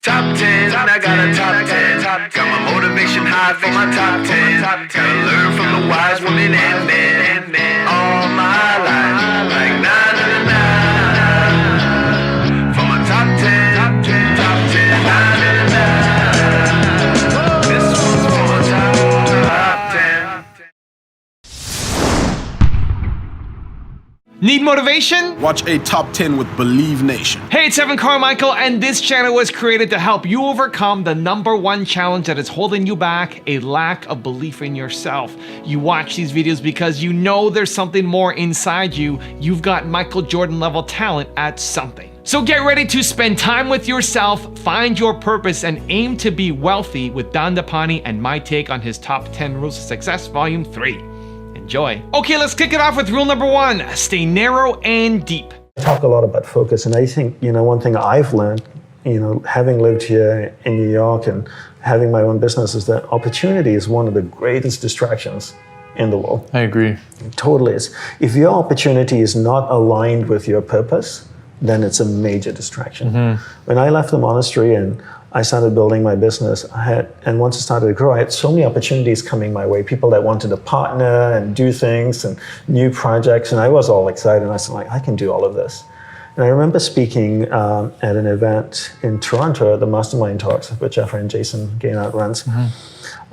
Top 10, I got a top 10. Got my motivation high for my top 10. Gotta learn from the wise women and men. All my life, like nah, nah, nah, nah. For my top 10, top 10, nah, nah, nah. This one's for my top 10. Need motivation? Watch a top 10 with Believe Nation. Hey, it's Evan Carmichael, and this channel was created to help you overcome the #1 challenge that is holding you back, a lack of belief in yourself. You watch these videos because you know there's something more inside you. You've got Michael Jordan level talent at something. So get ready to spend time with yourself, find your purpose, and aim to be wealthy with Dandapani and my take on his top 10 rules of success, volume 3. Enjoy. Okay, let's kick it off with rule number 1. Stay narrow and deep. I talk a lot about focus, and I think, one thing I've learned, having lived here in New York and having my own business, is that opportunity is one of the greatest distractions in the world. I agree. It totally is. If your opportunity is not aligned with your purpose, then it's a major distraction. When I left the monastery and I started building my business, and once it started to grow, I had so many opportunities coming my way, people that wanted to partner and do things and new projects, and I was all excited, and I said, I can do all of this. And I remember speaking at an event in Toronto at the Mastermind Talks, which our friend Jason Gaynard runs.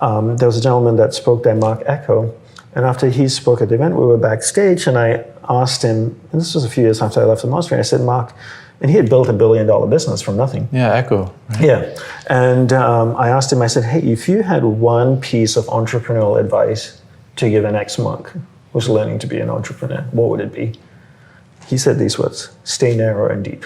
There was a gentleman that spoke there, Mark Echo, and after he spoke at the event, we were backstage, and I asked him, and this was a few years after I left the monastery, I said, Mark, and he had built $1 billion business from nothing. Yeah, Echo. Right? Yeah, and I asked him, I said, hey, if you had one piece of entrepreneurial advice to give an ex-monk who's learning to be an entrepreneur, what would it be? He said these words: stay narrow and deep.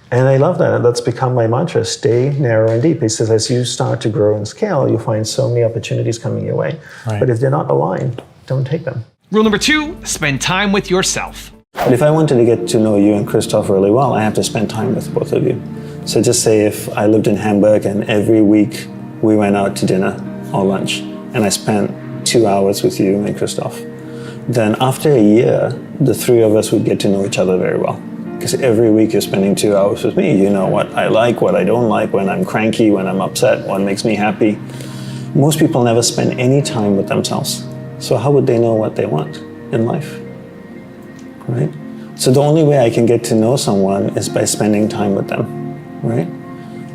And I love that, and that's become my mantra: stay narrow and deep. He says, as you start to grow and scale, you'll find so many opportunities coming your way. Right. But if they're not aligned, don't take them. Rule number 2, spend time with yourself. But if I wanted to get to know you and Christoph really well, I have to spend time with both of you. So just say if I lived in Hamburg and every week we went out to dinner or lunch and I spent 2 hours with you and Christoph, then after a year, the three of us would get to know each other very well. Because every week you're spending 2 hours with me. You know what I like, what I don't like, when I'm cranky, when I'm upset, what makes me happy. Most people never spend any time with themselves. So how would they know what they want in life? Right? So the only way I can get to know someone is by spending time with them, right?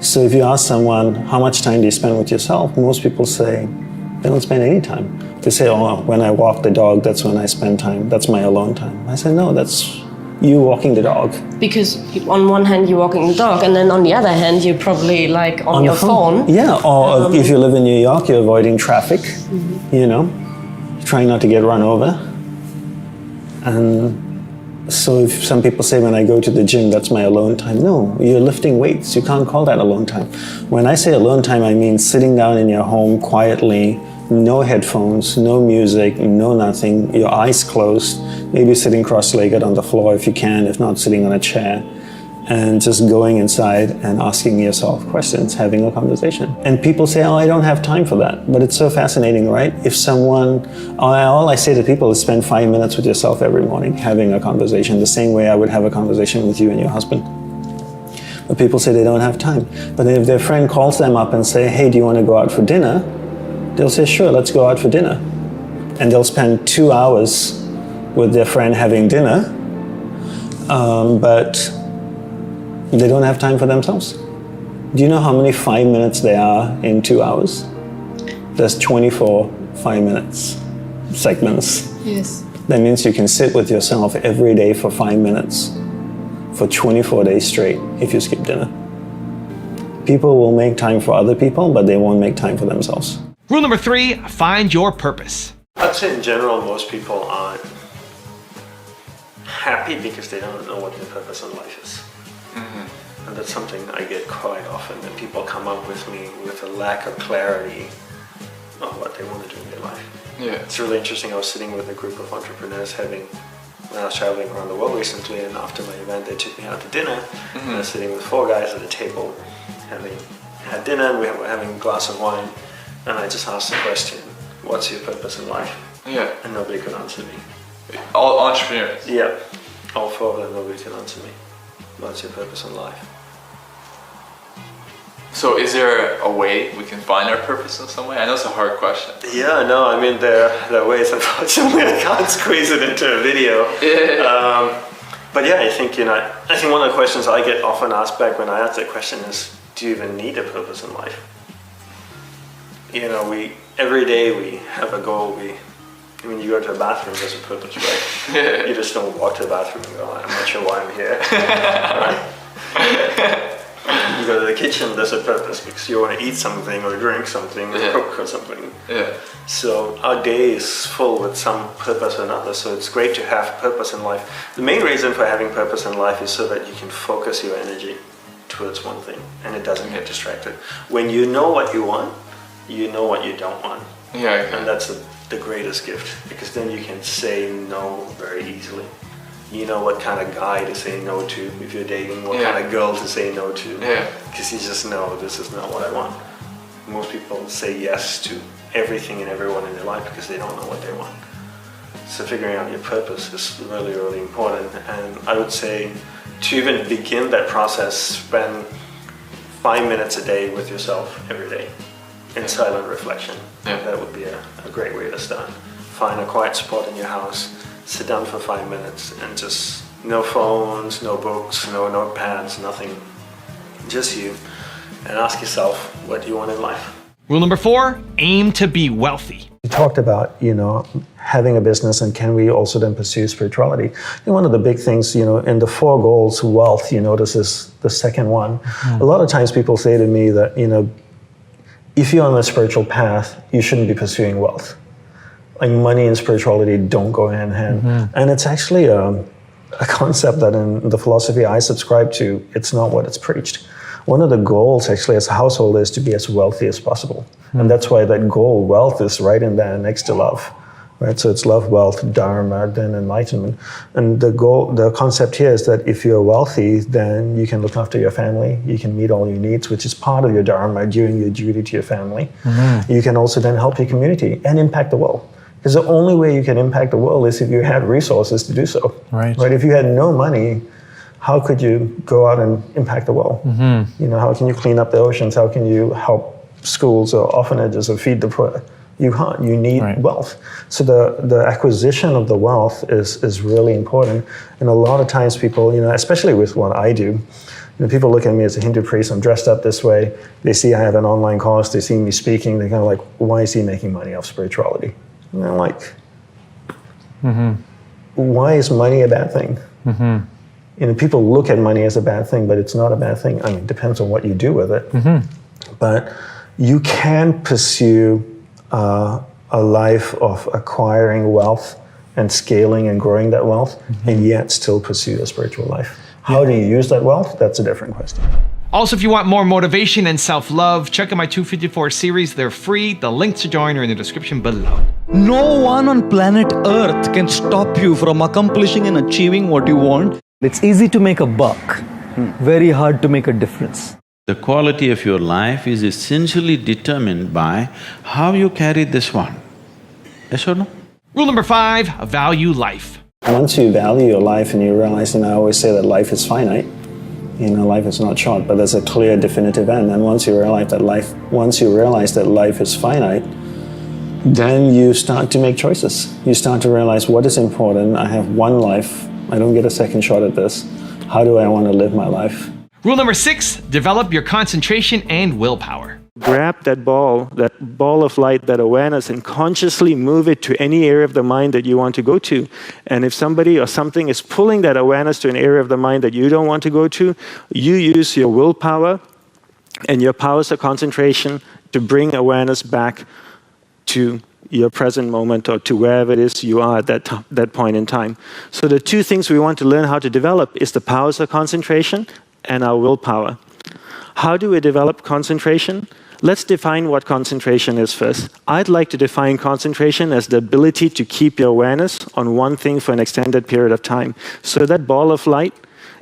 So if you ask someone, how much time do you spend with yourself? Most people say, they don't spend any time. They say, oh, when I walk the dog, that's when I spend time. That's my alone time. I say, no, that's you walking the dog. Because on one hand you're walking the dog, and then on the other hand you're probably like on your phone. Yeah, or if you live in New York, you're avoiding traffic, trying not to get run over. And so if some people say when I go to the gym, that's my alone time. No, you're lifting weights. You can't call that alone time. When I say alone time, I mean sitting down in your home quietly, no headphones, no music, no nothing, your eyes closed, maybe sitting cross-legged on the floor if you can, if not sitting on a chair, and just going inside and asking yourself questions, having a conversation. And people say, oh, I don't have time for that. But it's so fascinating, right? If someone, all I say to people is spend 5 minutes with yourself every morning, having a conversation, the same way I would have a conversation with you and your husband. But people say they don't have time. But if their friend calls them up and say, hey, do you want to go out for dinner? They'll say, sure, let's go out for dinner. And they'll spend 2 hours with their friend having dinner, but they don't have time for themselves. Do you know how many 5 minutes there are in 2 hours? There's 24 5-minute segments. Yes. That means you can sit with yourself every day for 5 minutes for 24 days straight if you skip dinner. People will make time for other people, but they won't make time for themselves. Rule number 3, find your purpose. I'd say in general, most people aren't happy because they don't know what their purpose in life is. And that's something I get quite often, that people come up with me with a lack of clarity of what they want to do in their life. Yeah. It's really interesting. I was sitting with a group of entrepreneurs when I was traveling around the world recently, and after my event they took me out to dinner, and I was sitting with 4 guys at a table having had dinner, and we were having a glass of wine, and I just asked the question, what's your purpose in life? Yeah. And nobody could answer me. All entrepreneurs? Yeah. All 4 of them, nobody could answer me. What's your purpose in life? So is there a way we can find our purpose in some way? I know it's a hard question. Yeah, no, I mean, there are ways, unfortunately, I can't squeeze it into a video. But yeah, I think one of the questions I get often asked back when I ask that question is, do you even need a purpose in life? Every day we have a goal. You go to a bathroom, there's a purpose, right? You just don't walk to the bathroom and go, I'm not sure why I'm here. Right? You go to the kitchen, there's a purpose because you want to eat something or drink something or cook or something. Yeah. So our day is full with some purpose or another, so it's great to have purpose in life. The main reason for having purpose in life is so that you can focus your energy towards one thing and it doesn't get distracted. When you know what you want, you know what you don't want. Yeah. And that's the greatest gift, because then you can say no very easily. You know what kind of guy to say no to if you're dating, what kind of girl to say no to. Yeah. Because you just know this is not what I want. Most people say yes to everything and everyone in their life because they don't know what they want. So figuring out your purpose is really, really important. And I would say to even begin that process, spend 5 minutes a day with yourself every day in silent reflection. Yeah. That would be a great way to start. Find a quiet spot in your house, sit down for 5 minutes and just no phones, no books, no notepads, nothing. Just you. And ask yourself, what do you want in life? Rule number 4, aim to be wealthy. You talked about, having a business, and can we also then pursue spirituality? And one of the big things, in the 4 goals, wealth, this is the second one. Mm. A lot of times people say to me that, if you're on a spiritual path, you shouldn't be pursuing wealth. Like money and spirituality don't go hand in hand. Mm-hmm. And it's actually a concept that in the philosophy I subscribe to, it's not what it's preached. One of the goals actually as a household is to be as wealthy as possible. Mm-hmm. And that's why that goal, wealth, is right in there next to love. Right? So it's love, wealth, dharma, then enlightenment. And the concept here is that if you're wealthy, then you can look after your family, you can meet all your needs, which is part of your dharma, doing your duty to your family. Mm-hmm. You can also then help your community and impact the world. Because the only way you can impact the world is if you had resources to do so. Right? If you had no money, how could you go out and impact the world? Mm-hmm. How can you clean up the oceans? How can you help schools or orphanages or feed the poor? You can't. You need wealth. So the acquisition of the wealth is really important. And a lot of times people, especially with what I do, people look at me as a Hindu priest. I'm dressed up this way. They see I have an online course. They see me speaking. They're kind of like, why is he making money off spirituality? And I'm like, why is money a bad thing? Mm-hmm. People look at money as a bad thing, but it's not a bad thing. I mean, it depends on what you do with it. Mm-hmm. But you can pursue a life of acquiring wealth and scaling and growing that wealth, and yet still pursue a spiritual life. How do you use that wealth? That's a different question. Also, if you want more motivation and self-love, check out my 254 series. They're free. The links to join are in the description below. No one on planet Earth can stop you from accomplishing and achieving what you want. It's easy to make a buck, very hard to make a difference. The quality of your life is essentially determined by how you carry this one. Yes or no? Rule number 5, value life. Once you value your life and you realize, I always say that life is finite. Life is not short, but there's a clear, definitive end. And once you realize that life is finite, then you start to make choices. You start to realize what is important. I have one life. I don't get a second shot at this. How do I want to live my life? Rule number 6, develop your concentration and willpower. Grab that ball of light, that awareness, and consciously move it to any area of the mind that you want to go to. And if somebody or something is pulling that awareness to an area of the mind that you don't want to go to, you use your willpower and your powers of concentration to bring awareness back to your present moment or to wherever it is you are at that point in time. So the 2 things we want to learn how to develop is the powers of concentration and our willpower. How do we develop concentration? Let's define what concentration is first. I'd like to define concentration as the ability to keep your awareness on one thing for an extended period of time. So that ball of light,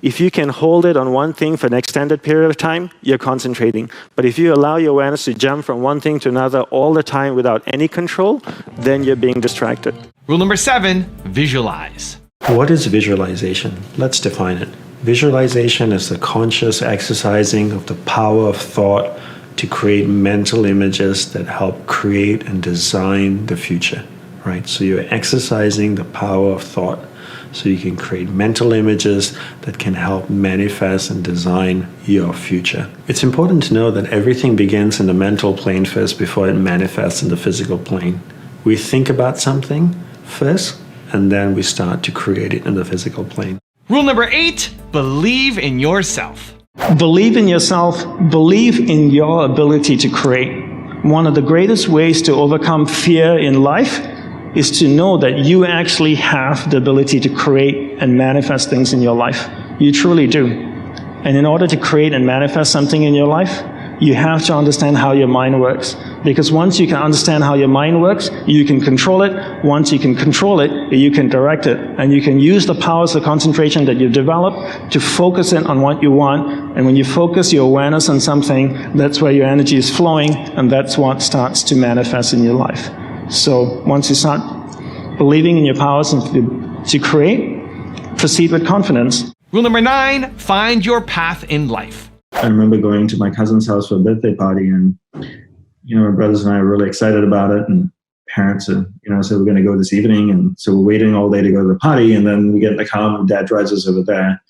if you can hold it on one thing for an extended period of time, you're concentrating. But if you allow your awareness to jump from one thing to another all the time without any control, then you're being distracted. Rule number 7, visualize. What is visualization? Let's define it. Visualization is the conscious exercising of the power of thought to create mental images that help create and design the future, right? So you're exercising the power of thought so you can create mental images that can help manifest and design your future. It's important to know that everything begins in the mental plane first before it manifests in the physical plane. We think about something first, and then we start to create it in the physical plane. Rule number 8, believe in yourself. Believe in yourself, believe in your ability to create. One of the greatest ways to overcome fear in life is to know that you actually have the ability to create and manifest things in your life. You truly do. And in order to create and manifest something in your life, you have to understand how your mind works. Because once you can understand how your mind works, you can control it. Once you can control it, you can direct it. And you can use the powers of concentration that you've developed to focus in on what you want. And when you focus your awareness on something, that's where your energy is flowing, and that's what starts to manifest in your life. So once you start believing in your powers to create, proceed with confidence. Rule number 9, find your path in life. I remember going to my cousin's house for a birthday party, and my brothers and I were really excited about it, and parents said we're going to go this evening, and so we're waiting all day to go to the party, and then we get in the car and Dad drives us over there.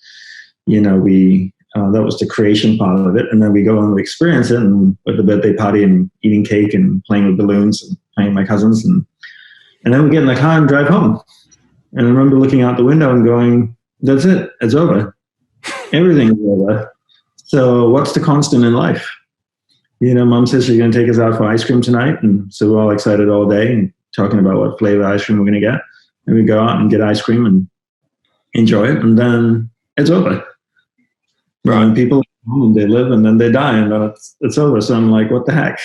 That was the creation part of it, and then we go and we experience it, and at the birthday party and eating cake and playing with balloons and playing with my cousins, and then we get in the car and drive home. And I remember looking out the window and going, "That's it. It's over. Everything's over. So what's the constant in life?" Mom says she's going to take us out for ice cream tonight. And so we're all excited all day and talking about what flavor ice cream we're going to get. And we go out and get ice cream and enjoy it. And then it's over. Right. And people, they live and then they die, and then it's over. So I'm like, what the heck?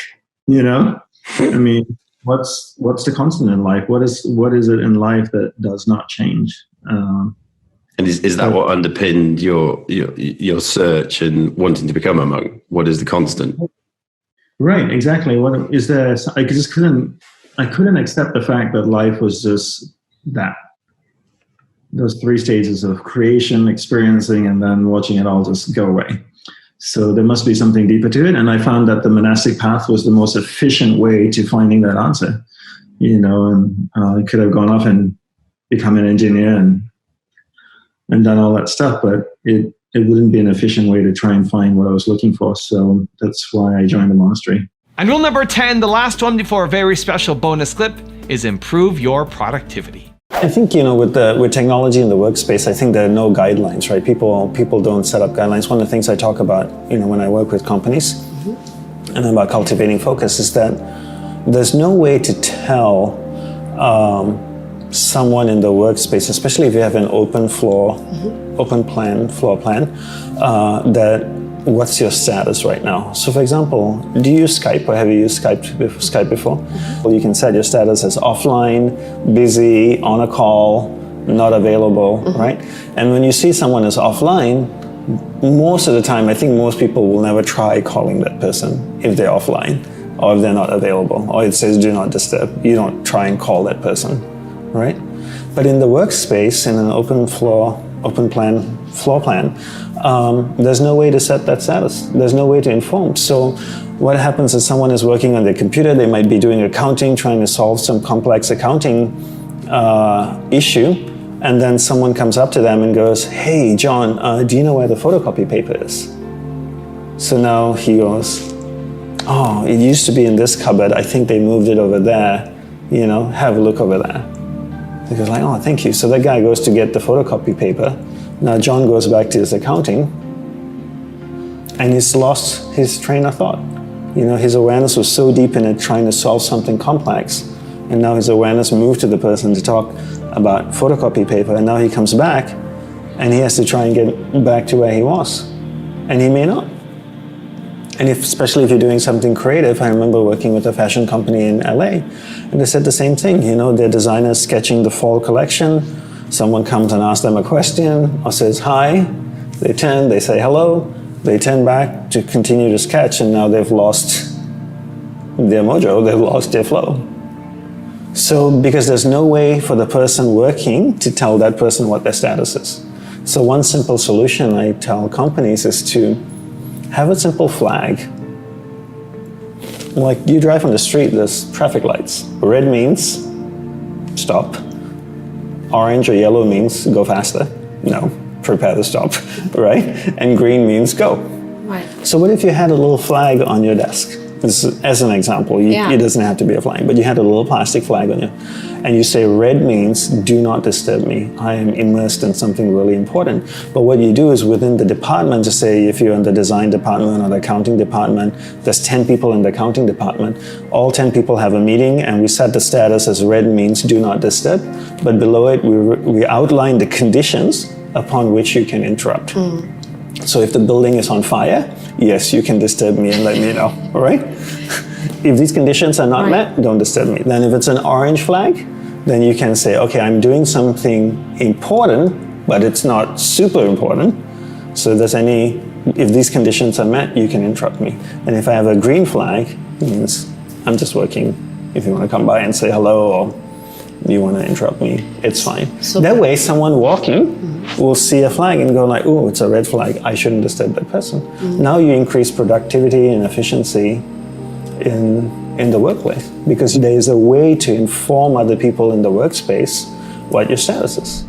I mean, what's the constant in life? What is it in life that does not change? And is that what underpinned your search and wanting to become a monk? What is the constant? Right, exactly. What is there? I just couldn't accept the fact that life was just that. Those 3 stages of creation, experiencing, and then watching it all just go away. So there must be something deeper to it. And I found that the monastic path was the most efficient way to finding that answer. And I could have gone off and become an engineer and done all that stuff, but it wouldn't be an efficient way to try and find what I was looking for. So that's why I joined the monastery. And rule number 10, the last one before a very special bonus clip, is improve your productivity. I think, with technology in the workspace, I think there are no guidelines, right? People don't set up guidelines. One of the things I talk about, when I work with companies and about cultivating focus, is that there's no way to tell someone in the workspace, especially if you have an open floor plan, that what's your status right now. So for example, do you use Skype, or have you used Skype before? Well, you can set your status as offline, busy, on a call, not available, right? And when you see someone as offline, most of the time, I think most people will never try calling that person if they're offline or if they're not available, or it says do not disturb. You don't try and call that person, right? But in the workspace, in an open floor plan, there's no way to set that status. There's no way to inform. So what happens is someone is working on their computer, they might be doing accounting, trying to solve some complex accounting issue, and then someone comes up to them and goes, "Hey, John, do you know where the photocopy paper is?" So now he goes, "Oh, it used to be in this cupboard. I think they moved it over there. Have a look over there." He goes like, "Oh, thank you." So that guy goes to get the photocopy paper. Now John goes back to his accounting, and he's lost his train of thought. His awareness was so deep in it, trying to solve something complex, and now his awareness moved to the person to talk about photocopy paper, and now he comes back, and he has to try and get back to where he was, and he may not. And especially if you're doing something creative, I remember working with a fashion company in LA, and they said the same thing. Their designers sketching the fall collection. Someone comes and asks them a question or says hi. They turn, they say hello. They turn back to continue to sketch, and now they've lost their mojo, they've lost their flow. So because there's no way for the person working to tell that person what their status is. So one simple solution I tell companies is to have a simple flag. Like you drive on the street, there's traffic lights. Red means stop. Orange or yellow means go faster. No, prepare to stop, right? And green means go. Right. So what if you had a little flag on your desk? This is, as an example, it doesn't have to be a flag, but you had a little plastic flag on you, and you say red means do not disturb me. I am immersed in something really important. But what you do is within the department, to say if you're in the design department or the accounting department, there's 10 people in the accounting department. All 10 people have a meeting, and we set the status as red means do not disturb. But below it, we outline the conditions upon which you can interrupt. So if the building is on fire, yes, you can disturb me and let me know, all right? If these conditions are not met, don't disturb me. Then if it's an orange flag, then you can say, okay, I'm doing something important, but it's not super important. So if these conditions are met, you can interrupt me. And if I have a green flag, it means I'm just working. If you want to come by and say hello, or you want to interrupt me, it's fine. So that way, someone walking will see a flag and go like, oh, it's a red flag, I shouldn't disturb that person. Now you increase productivity and efficiency in the workplace, because there is a way to inform other people in the workspace what your status is.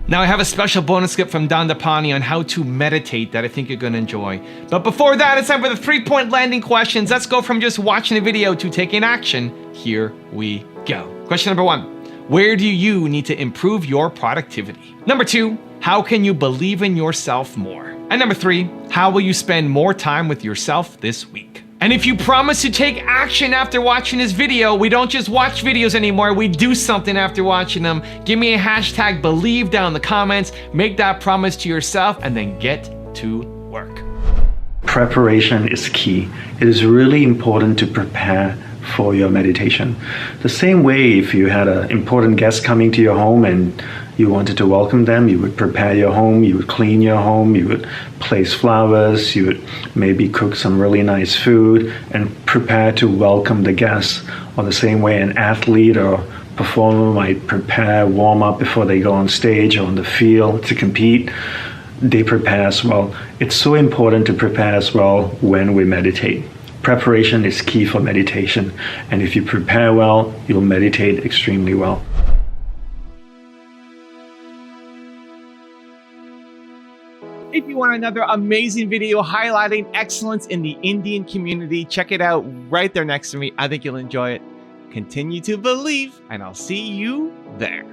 Now I have a special bonus clip from Dandapani on how to meditate that I think you're gonna enjoy. But before that, it's time for the 3-point landing questions. Let's go from just watching a video to taking action. Here we go. Question number 1. Where do you need to improve your productivity? Number 2, how can you believe in yourself more? And number 3, how will you spend more time with yourself this week? And if you promise to take action after watching this video, we don't just watch videos anymore, we do something after watching them. Give me a hashtag believe down in the comments, make that promise to yourself, and then get to work. Preparation is key. It is really important to prepare for your meditation. The same way, if you had an important guest coming to your home and you wanted to welcome them, you would prepare your home, you would clean your home, you would place flowers, you would maybe cook some really nice food and prepare to welcome the guests. Or the same way an athlete or performer might prepare, warm up before they go on stage or on the field to compete. They prepare as well. It's so important to prepare as well when we meditate. Preparation is key for meditation, and if you prepare well, you'll meditate extremely well. If you want another amazing video highlighting excellence in the Indian community, check it out right there next to me. I think you'll enjoy it. Continue to believe, and I'll see you there.